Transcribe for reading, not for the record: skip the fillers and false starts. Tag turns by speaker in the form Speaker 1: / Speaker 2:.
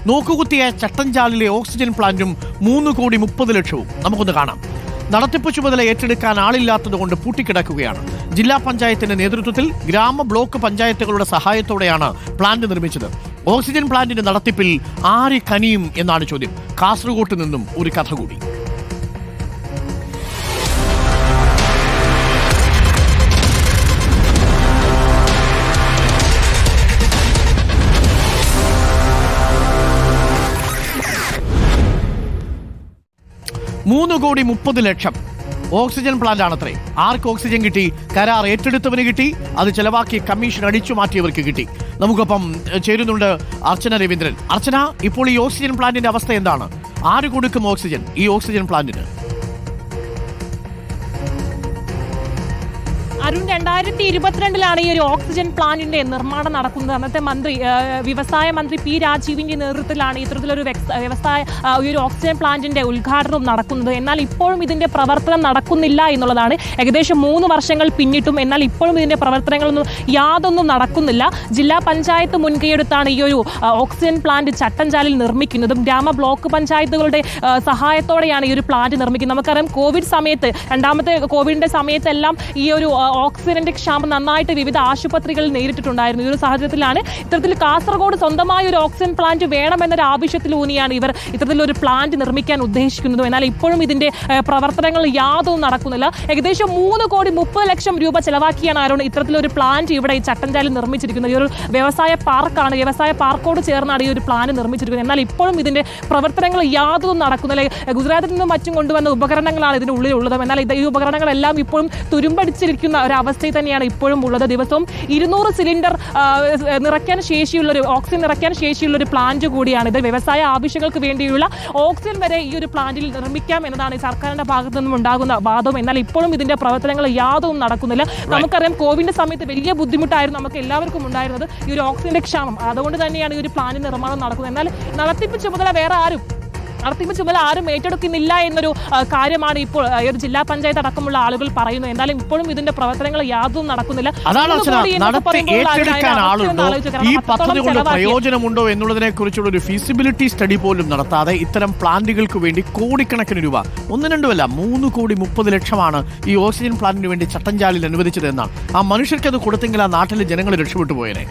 Speaker 1: നോക്കുകുത്തിയ ചട്ടഞ്ചാലിലെ oxygen പ്ലാന്റും 3,30,00,000 നമുക്കൊന്ന് കാണാം. നടത്തിപ്പ് ചുമതല ഏറ്റെടുക്കാൻ ആളില്ലാത്തതുകൊണ്ട് പൂട്ടിക്കിടക്കുകയാണ്. ജില്ലാ പഞ്ചായത്തിന്റെ നേതൃത്വത്തിൽ ഗ്രാമ ബ്ലോക്ക് പഞ്ചായത്തുകളുടെ സഹായത്തോടെയാണ് പ്ലാന്റ് നിർമ്മിച്ചത്. ഓക്സിജൻ പ്ലാന്റിന്റെ നടത്തിപ്പിൽ ആര് കനിയും എന്നാണ് ചോദ്യം. കാസർഗോട്ട് നിന്നും ഒരു കഥ കൂടി. $3,30,00,000 ഓക്സിജൻ പ്ലാന്റ് ആണത്രേ. ആർക്ക് ഓക്സിജൻ കിട്ടി? കരാർ ഏറ്റെടുത്തവന് കിട്ടി, അത് ചെലവാക്കി കമ്മീഷൻ അടിച്ചു മാറ്റിയവർക്ക് കിട്ടി. നമുക്കൊപ്പം ചേരുന്നുണ്ട് അർച്ചന രവീന്ദ്രൻ. അർച്ചന, ഇപ്പോൾ ഈ ഓക്സിജൻ പ്ലാന്റിന്റെ അവസ്ഥ എന്താണ്? ആര് കൊടുക്കും ഓക്സിജൻ ഈ ഓക്സിജൻ പ്ലാന്റിന്?
Speaker 2: അരുൺ, 2022 ഈ ഒരു ഓക്സിജൻ പ്ലാന്റിന്റെ നിർമ്മാണം നടക്കുന്നത്. അന്നത്തെ വ്യവസായ മന്ത്രി പി രാജീവിന്റെ നേതൃത്വത്തിലാണ് ഇത്തരത്തിലൊരു ഈ ഒരു ഓക്സിജൻ പ്ലാന്റിന്റെ ഉദ്ഘാടനം നടക്കുന്നത്. എന്നാൽ ഇപ്പോഴും ഇതിന്റെ പ്രവർത്തനം നടക്കുന്നില്ല എന്നുള്ളതാണ്. ഏകദേശം 3 വർഷങ്ങൾ പിന്നിട്ടും എന്നാൽ ഇപ്പോഴും ഇതിന്റെ പ്രവർത്തനങ്ങളൊന്നും യാതൊന്നും നടക്കുന്നില്ല. ജില്ലാ പഞ്ചായത്ത് മുൻകൈയെടുത്താണ് ഈ ഒരു ഓക്സിജൻ പ്ലാന്റ് ചട്ടഞ്ചാലിൽ നിർമ്മിക്കുന്നതും. ഗ്രാമ ബ്ലോക്ക് പഞ്ചായത്തുകളുടെ സഹായത്തോടെയാണ് ഈ ഒരു പ്ലാന്റ് നിർമ്മിക്കുന്നത്. നമുക്കറിയാം, കോവിഡ് സമയത്ത്, രണ്ടാമത്തെ കോവിഡിന്റെ സമയത്തെല്ലാം ഈ ഒരു ഓക്സിജന്റെ ക്ഷാമം നന്നായിട്ട് വിവിധ ആശുപത്രികളിൽ നേരിട്ടിട്ടുണ്ടായിരുന്നു. ഈ ഒരു സാഹചര്യത്തിലാണ് ഇത്തരത്തിൽ കാസർഗോഡ് സ്വന്തമായ ഒരു ഓക്സിജൻ പ്ലാന്റ് വേണമെന്നൊരു ആവശ്യത്തിലൂന്നിയാണ് ഇവർ ഇത്തരത്തിലൊരു പ്ലാന്റ് നിർമ്മിക്കാൻ ഉദ്ദേശിക്കുന്നത്. എന്നാൽ ഇപ്പോഴും ഇതിന്റെ പ്രവർത്തനങ്ങൾ യാതൊന്നും നടക്കുന്നില്ല. ഏകദേശം 3,30,00,000 രൂപ ചെലവാക്കിയാണ് ആരോട് ഇത്തരത്തിലൊരു പ്ലാന്റ് ഇവിടെ ഈ ചട്ടഞ്ചാലിൽ നിർമ്മിച്ചിരിക്കുന്നത്. ഈ ഒരു വ്യവസായ പാർക്കാണ്. വ്യവസായ പാർക്കോട് ചേർന്നാണ് ഈ ഒരു പ്ലാന്റ് നിർമ്മിച്ചിരിക്കുന്നത്. എന്നാൽ ഇപ്പോഴും ഇതിന്റെ പ്രവർത്തനങ്ങൾ യാതൊന്നും നടക്കുന്നില്ല. ഗുജറാത്തിൽ നിന്നും മറ്റും കൊണ്ടുവന്ന ഉപകരണങ്ങളാണ് ഇതിന്റെ ഉള്ളിലുള്ളത്. എന്നാൽ ഈ ഉപകരണങ്ങളെല്ലാം ഇപ്പോഴും തുരുമ്പടിച്ചിരിക്കുന്ന ഒരവസ്ഥയിൽ തന്നെയാണ് ഇപ്പോഴും ഉള്ളത്. ദിവസവും 200 സിലിണ്ടർ നിറയ്ക്കാൻ ശേഷിയുള്ള ഒരു ഓക്സിജൻ നിറയ്ക്കാൻ ശേഷിയുള്ള ഒരു പ്ലാന്റ് കൂടിയാണ് ഇത്. വ്യവസായ ആവശ്യങ്ങൾക്ക് വേണ്ടിയുള്ള ഓക്സിജൻ വരെ ഈ ഒരു പ്ലാന്റിൽ നിർമ്മിക്കാം എന്നതാണ് സർക്കാരിന്റെ ഭാഗത്തു നിന്നും ഉണ്ടാകുന്ന വാദം. എന്നാൽ ഇപ്പോഴും ഇതിന്റെ പ്രവർത്തനങ്ങൾ യാതൊന്നും നടക്കുന്നില്ല. നമുക്കറിയാം, കോവിഡിന്റെ സമയത്ത് വലിയ ബുദ്ധിമുട്ടായിരുന്നു നമുക്ക് എല്ലാവർക്കും ഉണ്ടായിരുന്നത് ഈ ഒരു ഓക്സിജന്റെ ക്ഷാമം. അതുകൊണ്ട് തന്നെയാണ് ഈ ഒരു പ്ലാന്റ് നിർമ്മാണം നടക്കുന്നത്. എന്നാൽ നടത്തിപ്പ് ചുമതല ആരും ഏറ്റെടുക്കുന്നില്ല എന്നൊരു കാര്യമാണ് ഇപ്പോൾ ഒരു ജില്ലാ പഞ്ചായത്ത് അടക്കമുള്ള ആളുകൾ പറയുന്നത്. എന്നാലും ഇപ്പോഴും ഇതിന്റെ പ്രവർത്തനങ്ങൾ യാതൊന്നും നടക്കുന്നില്ല.
Speaker 1: ഈ പദ്ധതി കൊണ്ട് പ്രയോജനമുണ്ടോ എന്നുള്ളതിനെ കുറിച്ചുള്ള ഒരു ഫീസിബിലിറ്റി സ്റ്റഡി പോലും നടത്താതെ ഇത്തരം പ്ലാന്റുകൾക്ക് വേണ്ടി കോടിക്കണക്കിന് രൂപ, 1-2 അല്ല, 3,30,00,000 ഈ ഓക്സിജൻ പ്ലാന്റിന് വേണ്ടി ചട്ടഞ്ചാലിൽ അനുവദിച്ചത് എന്നാണ്. ആ മനുഷ്യർക്ക് അത് കൊടുത്തെങ്കിൽ ആ നാട്ടിലെ ജനങ്ങൾ രക്ഷപ്പെട്ടു പോയേനെ.